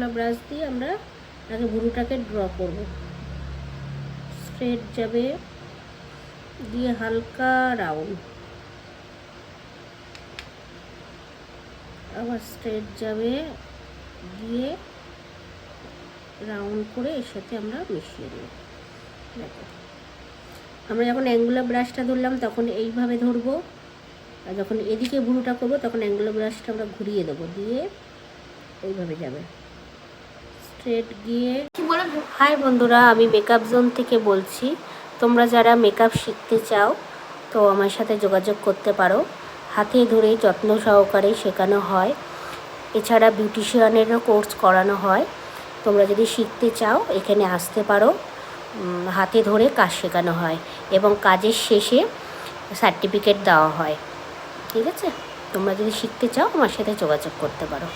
Angular brush দিয়ে আমরা আগে ভুরুটাকে ড্র করব। স্ট্রেট যাবে, দিয়ে হালকা রাউন্ড, আবার স্ট্রেট যাবে, দিয়ে রাউন্ড করে এর সাথে আমরা মিশিয়ে দেব। দেখো, আমরা যখন অ্যাঙ্গুলার ব্রাশটা ধরলাম তখন এইভাবে ধরবো, আর যখন এদিকে ভুরুটা করবো তখন অ্যাঙ্গুলার ব্রাশটা আমরা ঘুরিয়ে দেবো, দিয়ে এইভাবে যাবে স্ট্রেট গিয়ে। হাই বন্ধুরা, আমি মেকআপ জোন থেকে বলছি। তোমরা যারা মেকআপ শিখতে চাও তো আমার সাথে যোগাযোগ করতে পারো। হাতে ধরে যত্ন সহকারে শেখানো হয়, এছাড়া বিউটিশিয়ানেরও কোর্স করানো হয়। তোমরা যদি শিখতে চাও এখানে আসতে পারো। হাতে ধরে কাজ শেখানো হয় এবং কাজের শেষে সার্টিফিকেট দেওয়া হয়। ঠিক আছে, তোমরা যদি শিখতে চাও আমার সাথে যোগাযোগ করতে পারো।